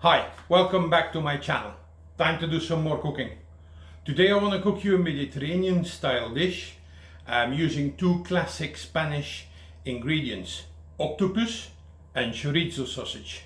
Hi, welcome back to my channel. Time to do some more cooking. Today I want to cook you a Mediterranean style dish. I'm using two classic Spanish ingredients, octopus and chorizo sausage.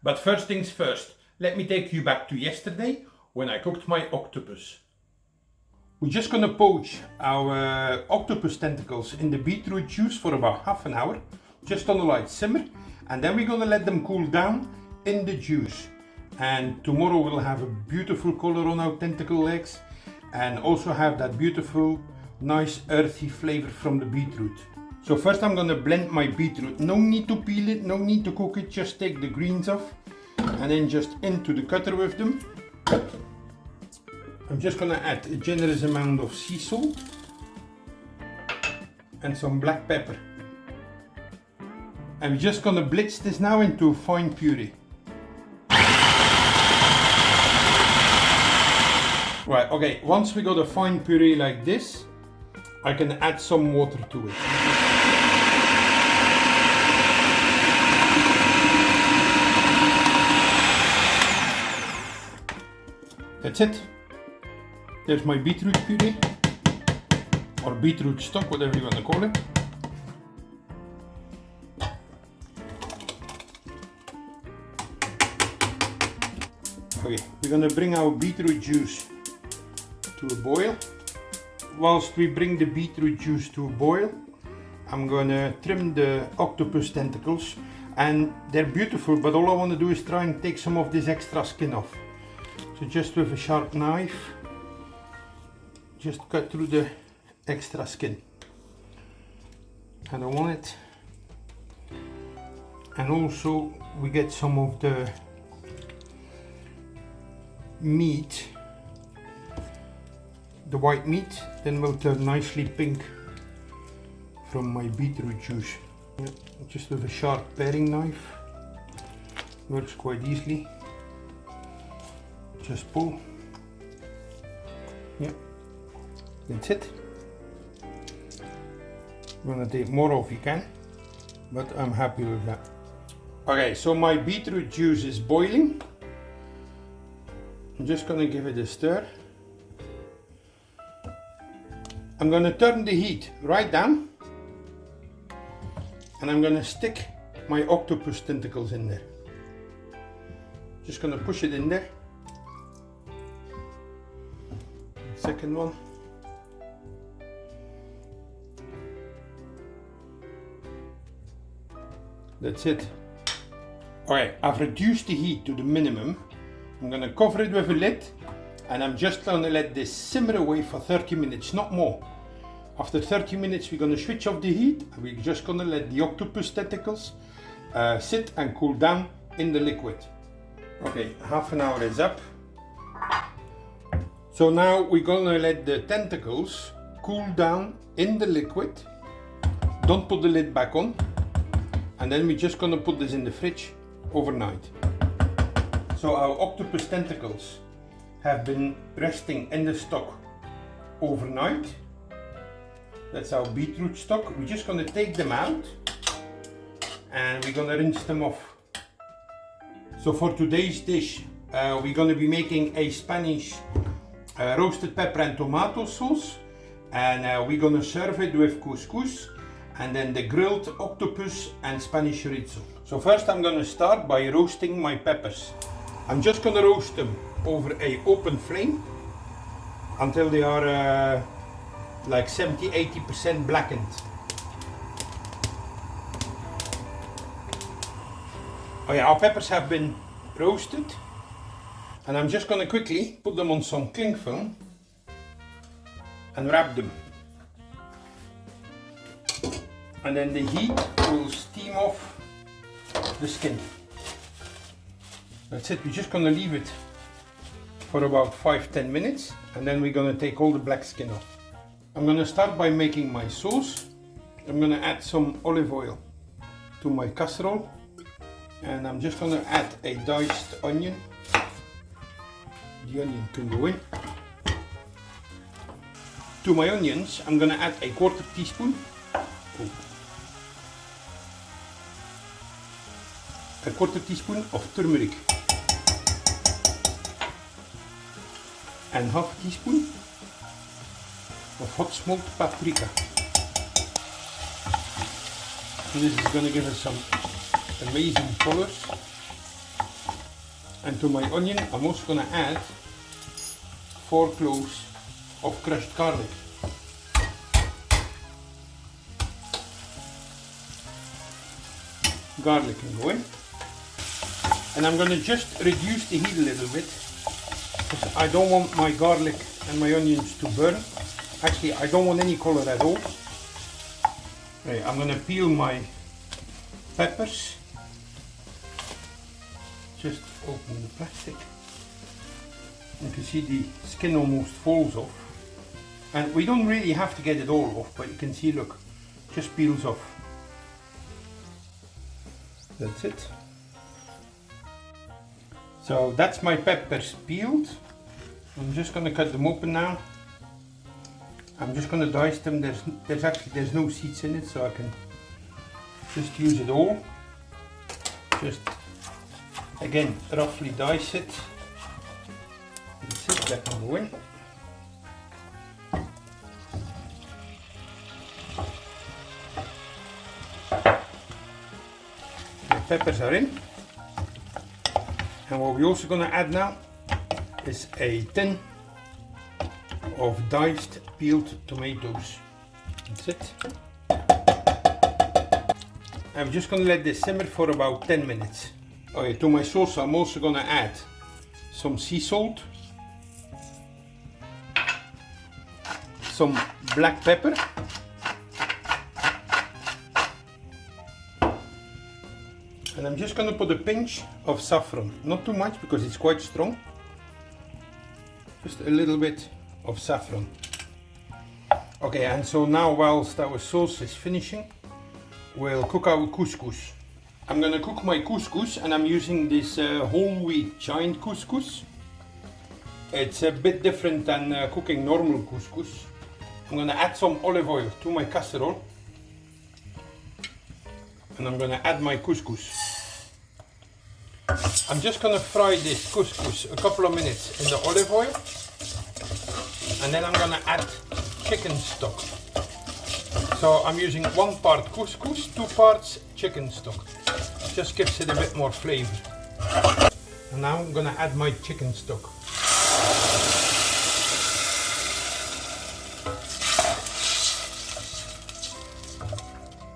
But first things first, let me take you back to yesterday when I cooked my octopus. We're just going to poach our octopus tentacles in the beetroot juice for about half an hour, just on a light simmer, and then we're going to let them cool down in the juice. And tomorrow we'll have a beautiful color on our tentacle legs and also have that beautiful, nice earthy flavor from the beetroot. So first I'm going to blend my beetroot. No need to peel it, no need to cook it, just take the greens off and then just into the cutter with them. I'm just going to add a generous amount of sea salt and some black pepper. I'm just going to blitz this now into a fine puree. Right, okay, once we got a fine puree like this, I can add some water to it. That's it. There's my beetroot puree, or beetroot stock, whatever you want to call it. Okay, we're going to bring our beetroot juice to a boil. Whilst we bring the beetroot juice to a boil, I'm going to trim the octopus tentacles, and they're beautiful, but all I want to do is try and take some of this extra skin off. So just with a sharp knife, just cut through the extra skin. I don't want it. And also we get some of the meat, the white meat, then will turn nicely pink from my beetroot juice. Yeah, just with a sharp paring knife, works quite easily. Just pull. Yeah, that's it. I'm gonna take more off, you can, but I'm happy with that. Okay, so my beetroot juice is boiling. I'm just gonna give it a stir. I'm gonna turn the heat right down, and I'm gonna stick my octopus tentacles in there. Just gonna push it in there. Second one. That's it. Alright, I've reduced the heat to the minimum. I'm going to cover it with a lid, and I'm just going to let this simmer away for 30 minutes, not more. After 30 minutes we're going to switch off the heat, and we're just going to let the octopus tentacles sit and cool down in the liquid. Okay, half an hour is up. So now we're going to let the tentacles cool down in the liquid. Don't put the lid back on. And then we're just going to put this in the fridge overnight. So our octopus tentacles have been resting in the stock overnight. That's our beetroot stock. We're just going to take them out and we're going to rinse them off. So for today's dish, we're going to be making a Spanish roasted pepper and tomato sauce, and we're going to serve it with couscous and then the grilled octopus and Spanish chorizo. So first I'm going to start by roasting my peppers. I'm just going to roast them over an open flame until they are like 70-80% blackened. Oh yeah, our peppers have been roasted, and I'm just going to quickly put them on some cling film and wrap them. And then the heat will steam off the skin. That's it, we're just going to leave it for about 5-10 minutes, and then we're going to take all the black skin off. I'm going to start by making my sauce. I'm going to add some olive oil to my casserole, and I'm just going to add a diced onion. The onion can go in. To my onions, I'm going to add a 1/4 teaspoon a quarter teaspoon of turmeric and half a teaspoon of hot smoked paprika. And this is going to give us some amazing colors. And to my onion I'm also going to add 4 cloves of crushed garlic. Garlic can go in. And I'm going to just reduce the heat a little bit because I don't want my garlic and my onions to burn. Actually, I don't want any color at all. Okay, I'm going to peel my peppers. Just open the plastic. You can see the skin almost falls off. And we don't really have to get it all off, but you can see, look, just peels off. That's it. So that's my peppers peeled. I'm just going to cut them open now. I'm just going to dice them. There's no seeds in it, so I can just use it all. Just again roughly dice it. That's it. That can go in. Peppers are in, and what we're also going to add now is a tin of diced peeled tomatoes. That's it. I'm just going to let this simmer for about 10 minutes. Okay, to my sauce I'm also going to add some sea salt, some black pepper, and I'm just going to put a pinch of saffron, not too much because it's quite strong, just a little bit of saffron. Okay, and so now whilst our sauce is finishing, we'll cook our couscous. I'm going to cook my couscous, and I'm using this whole wheat giant couscous. It's a bit different than cooking normal couscous. I'm going to add some olive oil to my casserole, and I'm going to add my couscous. I'm just going to fry this couscous a couple of minutes in the olive oil, and then I'm going to add chicken stock. So I'm using 1 part couscous, 2 parts chicken stock. Just gives it a bit more flavor. And now I'm going to add my chicken stock.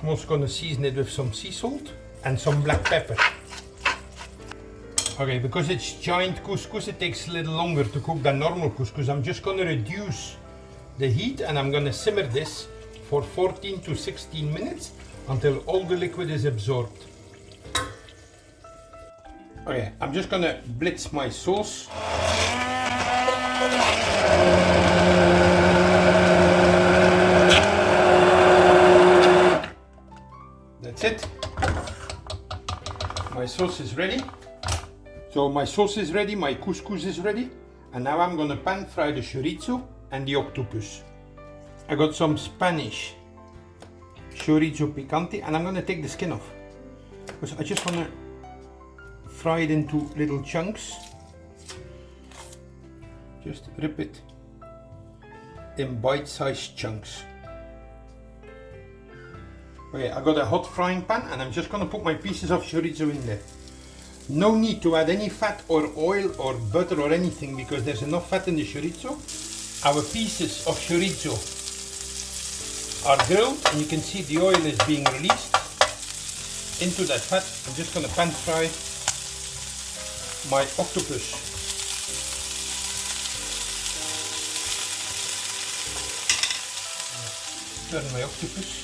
I'm also going to season it with some sea salt and some black pepper. Okay, because it's giant couscous, it takes a little longer to cook than normal couscous. I'm just going to reduce the heat, and I'm going to simmer this for 14 to 16 minutes until all the liquid is absorbed. Okay, I'm just going to blitz my sauce. That's it. My sauce is ready. So my sauce is ready, my couscous is ready, and now I'm going to pan fry the chorizo and the octopus. I got some Spanish chorizo picante, and I'm going to take the skin off because I just want to fry it into little chunks. Just rip it in bite-sized chunks. Okay, I got a hot frying pan, and I'm just going to put my pieces of chorizo in there. No need to add any fat or oil or butter or anything because there's enough fat in the chorizo. Our pieces of chorizo are grilled, and you can see the oil is being released into that fat. I'm just going to pan fry my octopus. Turn my octopus.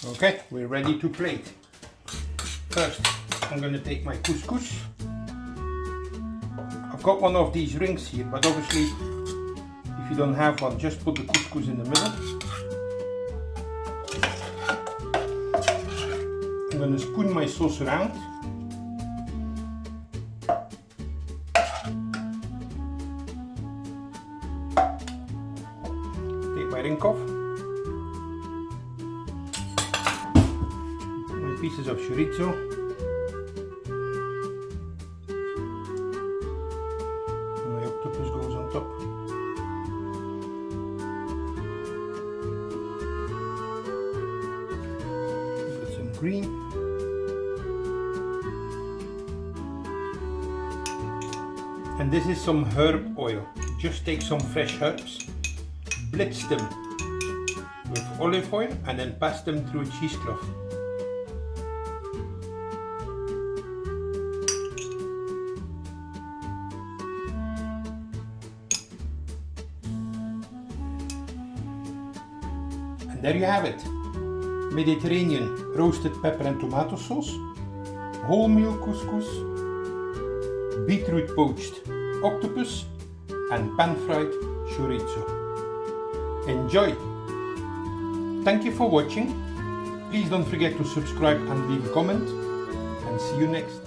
Okay, we're ready to plate. First, I'm going to take my couscous. I've got one of these rings here, but obviously, if you don't have one, just put the couscous in the middle. I'm going to spoon my sauce around. Take my ring off. pieces of chorizo. My octopus goes on top. Put some green. And this is some herb oil. Just take some fresh herbs, blitz them with olive oil and then pass them through a cheesecloth. And there you have it. Mediterranean roasted pepper and tomato sauce, wholemeal couscous, beetroot poached octopus and pan-fried chorizo. Enjoy! Thank you for watching. Please don't forget to subscribe and leave a comment, and see you next.